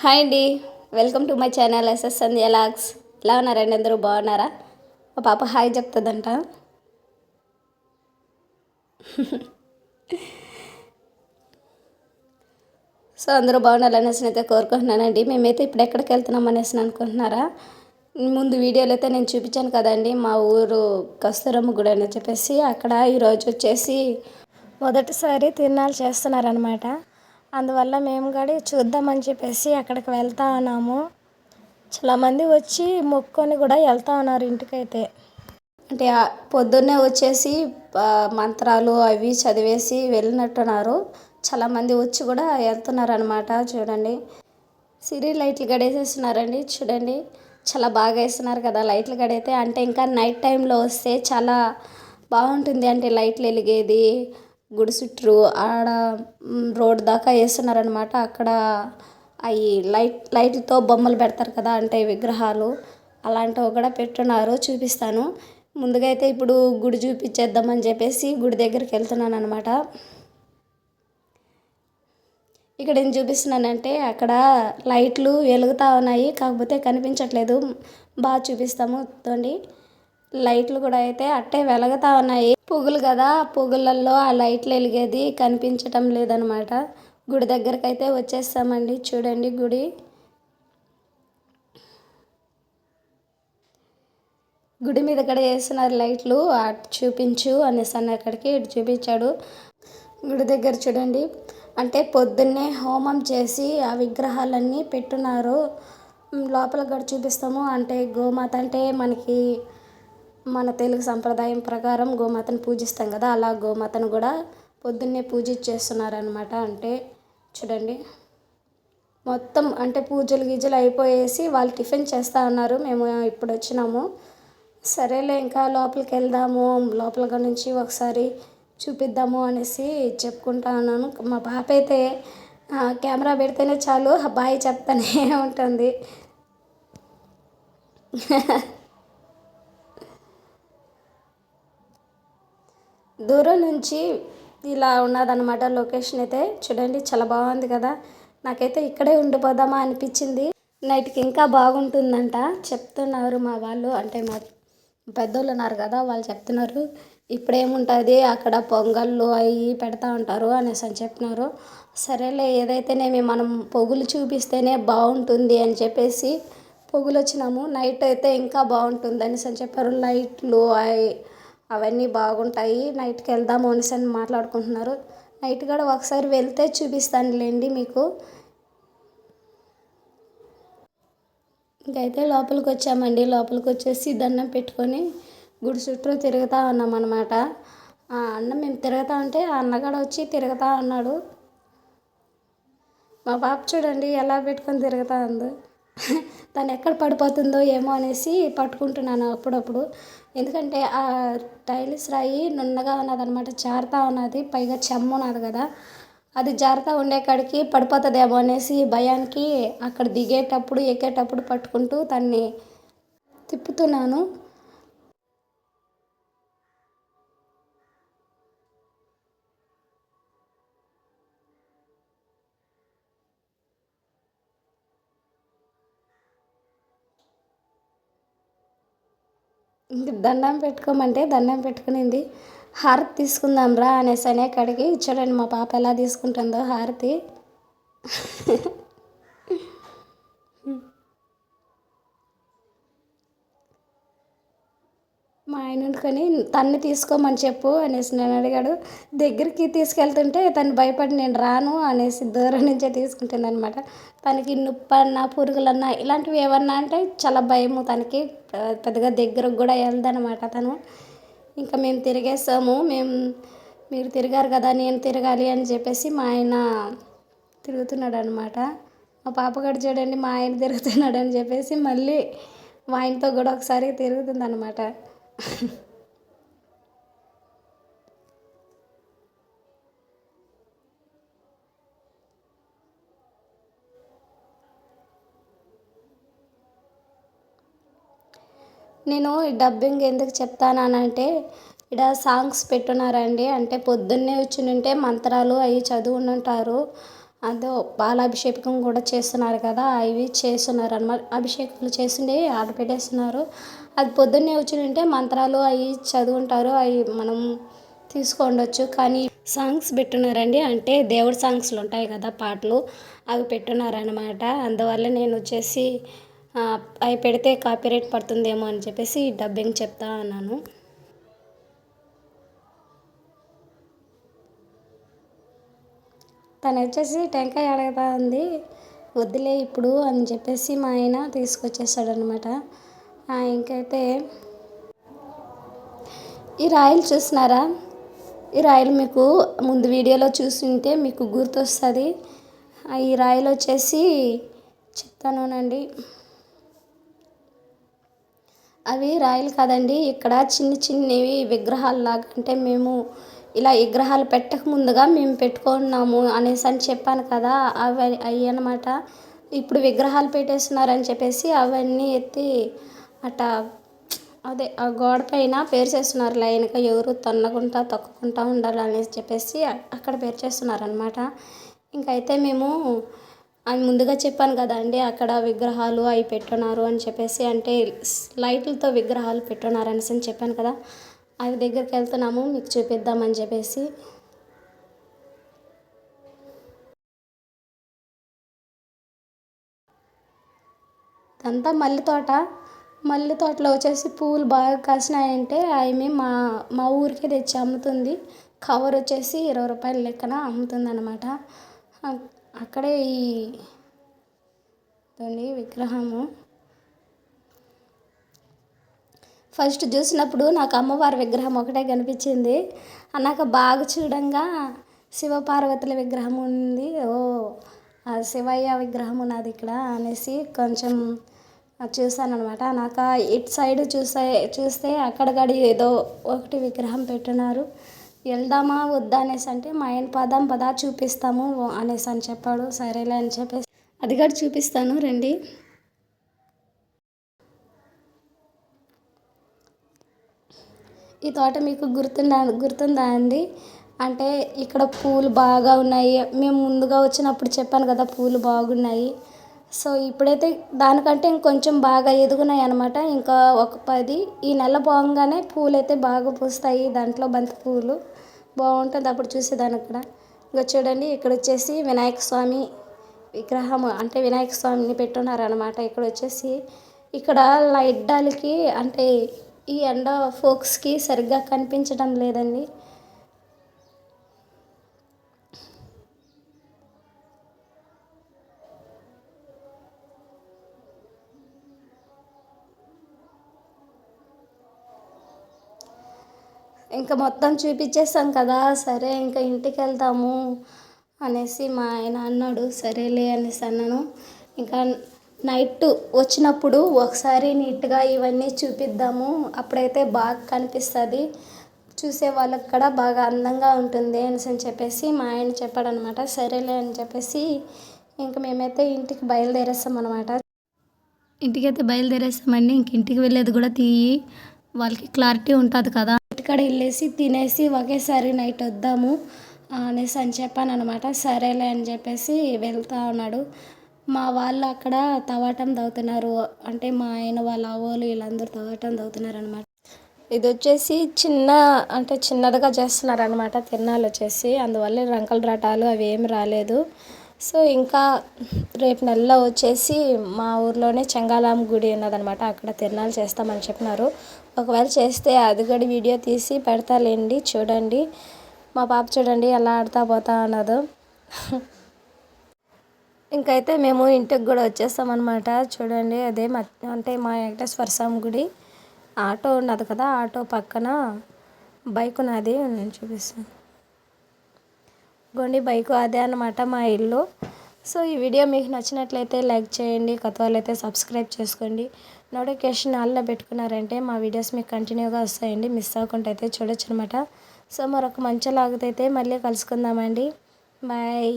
Hi అండి. Welcome to my channel SS Sandhya logs. ఎలా ఉన్నారండి? అందరూ బాగున్నారా? మా పాప హాయ్ చెప్తుందంట. సో అందరూ బాగుండాలనేసి అయితే కోరుకుంటున్నానండి. మేమైతే ఇప్పుడు ఎక్కడికి వెళ్తున్నాం అనేసి అనుకుంటున్నారా? ముందు వీడియోలో అయితే నేను చూపించాను కదండి, మా ఊరు కస్తూరమ్మ గుడి అని చెప్పేసి. అక్కడ ఈరోజు వచ్చేసి మొదటిసారి తిరునాళ్ళు చేస్తున్నారనమాట. అందువల్ల మేము కూడా చూద్దామని చెప్పేసి అక్కడికి వెళ్తా ఉన్నాము. చాలామంది వచ్చి మొక్కుకొని కూడా వెళ్తా ఉన్నారు ఇంటికైతే. అంటే పొద్దున్నే వచ్చేసి మంత్రాలు అవి చదివేసి వెళ్ళినట్టున్నారు. చాలామంది వచ్చి కూడా వెళ్తున్నారు అనమాట. చూడండి, సిరి లైట్లు గడేసేస్తున్నారండి. చూడండి, చాలా బాగా వేస్తున్నారు కదా లైట్లు గడైతే. అంటే ఇంకా నైట్ టైంలో వస్తే చాలా బాగుంటుంది. అంటే లైట్లు వెలిగేది గుడి చుట్టూ ఆడ రోడ్ దాకా వేస్తున్నారనమాట. అక్కడ అవి లైట్తో బొమ్మలు పెడతారు కదా, అంటే విగ్రహాలు అలాంటివి కూడా పెట్టున్నారు. చూపిస్తాను. ముందుగా అయితే ఇప్పుడు గుడి చూపించేద్దామని చెప్పేసి గుడి దగ్గరికి వెళ్తున్నాను అనమాట. ఇక్కడ ఏం చూపిస్తున్నానంటే అక్కడ లైట్లు వెలుగుతూ ఉన్నాయి, కాకపోతే కనిపించట్లేదు. బాగా చూపిస్తాము తోండి. లైట్లు కూడా అయితే అట్టే వెలుగుతూ ఉన్నాయి. పువ్వులు కదా, పువ్వులలో ఆ లైట్లు వెలిగేది కనిపించటం లేదనమాట. గుడి దగ్గరికి అయితే వచ్చేస్తామండి. చూడండి, గుడి మీద కూడా వేస్తున్నారు లైట్లు. చూపించు అనేసి అన్న అక్కడికి ఇటు చూపించాడు. గుడి దగ్గర చూడండి, అంటే పొద్దున్నే హోమం చేసి ఆ విగ్రహాలన్నీ పెట్టున్నారు. లోపల కూడా చూపిస్తాము. అంటే గోమాత అంటే మనకి మన తెలుగు సంప్రదాయం ప్రకారం గోమాతను పూజిస్తాం కదా, అలా గోమాతను కూడా పొద్దున్నే పూజించేస్తున్నారనమాట. అంటే చూడండి, మొత్తం అంటే పూజలు గీజలు అయిపోయేసి వాళ్ళు టిఫిన్ చేస్తూ ఉన్నారు. మేము ఇప్పుడు వచ్చినాము. సరేలే ఇంకా లోపలికి వెళ్దాము, లోపల నుంచి ఒకసారి చూపిద్దాము అనేసి చెప్పుకుంటా ఉన్నాను. మా పాప అయితే కెమెరా పెడితేనే చాలు బాయ్ చెప్తానే ఉంటుంది. దూరం నుంచి ఇలా ఉన్నదన్నమాట లొకేషన్ అయితే. చూడండి, చాలా బాగుంది కదా. నాకైతే ఇక్కడే ఉండిపోదామా అనిపించింది. నైట్కి ఇంకా బాగుంటుందంట చెప్తున్నారు మా వాళ్ళు. అంటే మా పెద్దోళ్ళు ఉన్నారు కదా, వాళ్ళు చెప్తున్నారు ఇప్పుడేముంటుంది అక్కడ పొంగళ్ళు అవి పెడతా ఉంటారు అనేసి అని చెప్పినారు. సరేలే, ఏదైతేనేమి మనం పొగులు చూపిస్తేనే బాగుంటుంది అని చెప్పేసి పొగులు వచ్చినాము. నైట్ అయితే ఇంకా బాగుంటుంది అనేసి అని చెప్పారు. లైట్లు అవన్నీ బాగుంటాయి, నైట్కి వెళ్దాము అనేసి అని మాట్లాడుకుంటున్నారు. నైట్ కూడా ఒకసారి వెళ్తే చూపిస్తానులేండి మీకు. ఇంకైతే లోపలికి వచ్చామండి. లోపలికి వచ్చేసి దండం పెట్టుకొని గుడి చుట్టూ తిరుగుతూ ఉన్నాం అనమాట. ఆ అన్న మేము తిరుగుతూ ఉంటే ఆ అన్నగాడు వచ్చి తిరుగుతూ ఉన్నాడు. మా పాప చూడండి ఎలా పెట్టుకొని తిరుగుతూ ఉందో. తను ఎక్కడ పడిపోతుందో ఏమో అనేసి పట్టుకుంటున్నాను అప్పుడప్పుడు. ఎందుకంటే ఆ టైల్స్ రాయి నున్నగా ఉన్నదనమాట, జారుతూ ఉన్నది. పైగా చెమ్మ ఉన్నది కదా, అది జారుతూ ఉండే కాడికి పడిపోతుందేమో అనేసి భయానికి అక్కడ దిగేటప్పుడు ఎక్కేటప్పుడు పట్టుకుంటూ తన్ని తిప్పుతున్నాను. ఇంక దండం పెట్టుకోమంటే దండం పెట్టుకునింది. హారతి తీసుకుందాం రా అనేసి అనే కాడికి చూడండి మా పాప ఎలా తీసుకుంటుందో హారతి. మా ఆయన అనుకొని తన్ని తీసుకోమని చెప్పు అనేసి నేను అడిగాడు. దగ్గరికి తీసుకెళ్తుంటే తను భయపడి నేను రాను అనేసి దూరం నుంచే తీసుకుంటుంది అనమాట. తనకి నొప్పన్నా పురుగులన్నా ఇలాంటివి ఏమన్నా అంటే చాలా భయము తనకి. పెద్దగా దగ్గరకు కూడా వెళ్దనమాట తను. ఇంకా మేము తిరిగేసాము. మీరు తిరిగారు కదా, నేను తిరగాలి అని చెప్పేసి మా ఆయన తిరుగుతున్నాడు అనమాట. మా పాప కూడా చూడండి మా ఆయన తిరుగుతున్నాడు అని చెప్పేసి మళ్ళీ మా ఆయనతో కూడా ఒకసారి తిరుగుతుంది అనమాట. నేను ఈ డబ్బింగ్ ఎందుకు చెప్తానంటే ఇక్కడ సాంగ్స్ పెట్టున్నారండి. అంటే పొద్దున్నే వచ్చి ఉంటే మంత్రాలు అవి చదువునుంటారు. అదో పాలాభిషేకం కూడా చేస్తున్నారు కదా, ఇవి చేస్తున్నారు అనమాట. అభిషేకాలు చేసిండే ఆడ పెట్టేస్తున్నారు. అది పొద్దున్నే వచ్చింటే మంత్రాలు అవి చదువుంటారు, అవి మనం తీసుకోండొచ్చు. కానీ సాంగ్స్ పెట్టున్నారండి, అంటే దేవుడి సాంగ్స్లు ఉంటాయి కదా పాటలు, అవి పెట్టున్నారనమాట. అందువల్ల నేను వచ్చేసి అవి పెడితే కాపీరైట్ పడుతుందేమో అని చెప్పేసి డబ్బింగ్ చెప్తా అన్నాను. తను వచ్చేసి టెంకాయ అడుగుతా ఉంది, వద్దులే ఇప్పుడు అని చెప్పేసి మా ఆయన తీసుకొచ్చేసాడనమాట. ఇంకైతే ఈ రాయలు చూసినారా, ఈ రాయలు మీకు ముందు వీడియోలో చూస్తుంటే మీకు గుర్తొస్తుంది. ఈ రాయలు వచ్చేసి చెప్తానునండి, అవి రాయలు కాదండి, ఇక్కడ చిన్న చిన్నవి విగ్రహాలలాగా, అంటే మేము ఇలా విగ్రహాలు పెట్టక ముందుగా మేము పెట్టుకున్నాము అనేసి అని చెప్పాను కదా, అవి అన్నమాట. ఇప్పుడు విగ్రహాలు పెట్టేస్తున్నారని చెప్పేసి అవన్నీ ఎత్తి అట్ట అదే ఆ గోడ పైన పేర్చేస్తున్నారు లైన్గా, ఎవరు తన్నకుండా తొక్కకుండా ఉండాలి అనేసి చెప్పేసి అక్కడ పేర్చేస్తున్నారనమాట. ఇంకైతే మేము అని ముందుగా చెప్పాను కదా అండి, అక్కడ విగ్రహాలు అవి పెట్టున్నారు అని చెప్పేసి, అంటే లైట్లతో విగ్రహాలు పెట్టున్నారు అనేసి అని చెప్పాను కదా, అవి దగ్గరికి వెళ్తున్నాము మీకు చూపిద్దామని చెప్పేసి. ఇదంతా మల్లె తోటలో వచ్చేసి పువ్వులు బాగా కాసినాయంటే అవి మా ఊరికే తెచ్చి అమ్ముతుంది. కవర్ వచ్చేసి 20 రూపాయల లెక్కన అమ్ముతుంది అనమాట. అక్కడే ఈ విగ్రహము ఫస్ట్ చూసినప్పుడు నాకు అమ్మవారి విగ్రహం ఒకటే కనిపించింది. నాకు బాగా చూడంగా శివపార్వతుల విగ్రహం ఉంది, ఆ శివయ్య విగ్రహం ఉన్నది ఇక్కడ అనేసి కొంచెం చూసాను అనమాట. నాకు ఇటు సైడ్ చూస్తే అక్కడ గడి ఏదో ఒకటి విగ్రహం పెట్టున్నారు. వెళ్దామా వద్దా అనేసి అంటే మా ఆయన పదా చూపిస్తాము అనేసి అని చెప్పాడు. సరేలే అని చెప్పేసి అది కూడా చూపిస్తాను రండి. ఈ తోట మీకు గుర్తుందా అండి, అంటే ఇక్కడ పూలు బాగా ఉన్నాయి. మేము ముందుగా వచ్చినప్పుడు చెప్పాను కదా పూలు బాగున్నాయి. సో ఇప్పుడైతే దానికంటే ఇంకొంచెం బాగా ఎదుగున్నాయి అనమాట. ఇంకా ఒక 10 ఈ నెల పోగానే పూలు అయితే బాగా పూస్తాయి, దాంట్లో బంతి పూలు బాగుంటుంది అప్పుడు చూసేదానికి కూడా. ఇంకా చూడండి ఇక్కడ వచ్చేసి వినాయక స్వామి విగ్రహం, అంటే వినాయక స్వామిని పెట్టున్నారనమాట. ఇక్కడ వచ్చేసి ఇక్కడ లైట్ డాల్కి అంటే ఈ ఎండ ఫోక్స్కి సరిగ్గా కనిపించడం లేదండి. ఇంకా మొత్తం చూపించేస్తాం కదా, సరే ఇంకా ఇంటికి వెళ్తాము అనేసి మా ఆయన అన్నాడు. సరేలే అనేసి అన్నాను. ఇంకా నైట్ వచ్చినప్పుడు ఒకసారి నీట్గా ఇవన్నీ చూపిద్దాము, అప్పుడైతే బాగా కనిపిస్తుంది, చూసే వాళ్ళకి కూడా బాగా అందంగా ఉంటుంది అనేసి చెప్పేసి మా ఆయన చెప్పాడనమాట. సరేలే అని చెప్పేసి ఇంక మేమైతే ఇంటికి బయలుదేరేస్తాం అనమాట. ఇంటికైతే బయలుదేరేస్తామండి. ఇంటికి వెళ్ళేది కూడా వాళ్ళకి క్లారిటీ ఉంటుంది కదా, ఇంటికాడ వెళ్ళేసి తినేసి ఒకేసారి నైట్ వద్దాము అనేసి అని చెప్పాను అనమాట. సరేలే అని చెప్పేసి వెళ్తా ఉన్నాడు. మా వాళ్ళు అక్కడ తవాటం తాగుతున్నారు, అంటే మా ఆయన వాళ్ళ అవ్వలు వీళ్ళందరూ తవాటం తాగుతున్నారు అనమాట. ఇది వచ్చేసి చిన్నదిగా చేస్తున్నారు అనమాట తిరణాలు వచ్చేసి, అందువల్ల రంకల రాటాలు అవి ఏమి రాలేదు. సో ఇంకా రేపు నెలలో వచ్చేసి మా ఊర్లోనే చెంగాళమ్మ గుడి ఉన్నదనమాట, అక్కడ తిరణాలు చేస్తామని చెప్పినారు. ఒకవేళ చేస్తే అది కూడా వీడియో తీసి పెడతాలేండి, చూడండి. మా పాప చూడండి ఎలా ఆడుతా పోతా అన్నదో. ఇంకైతే మేము ఇంటికి కూడా వచ్చేస్తామన్నమాట. చూడండి అదే అంటే మా వెంకటేశ్వర స్వామి గుడి, ఆటో ఉన్నది కదా, ఆటో పక్కన బైక్ ఉన్నది, నేను చూపిస్తాను గోండి బైక్, అదే అన్నమాట మా ఇల్లు. సో ఈ వీడియో మీకు నచ్చినట్లయితే లైక్ చేయండి, కొత్త వాళ్ళైతే సబ్స్క్రైబ్ చేసుకోండి, నోటిఫికేషన్ ఆన్లో పెట్టుకున్నారంటే మా వీడియోస్ మీకు కంటిన్యూగా వస్తాయండి, మిస్ అవ్వకుండా అయితే చూడొచ్చు అనమాట. సో మరొక మంచి లాగుతైతే మళ్ళీ కలుసుకుందామండి. బాయ్.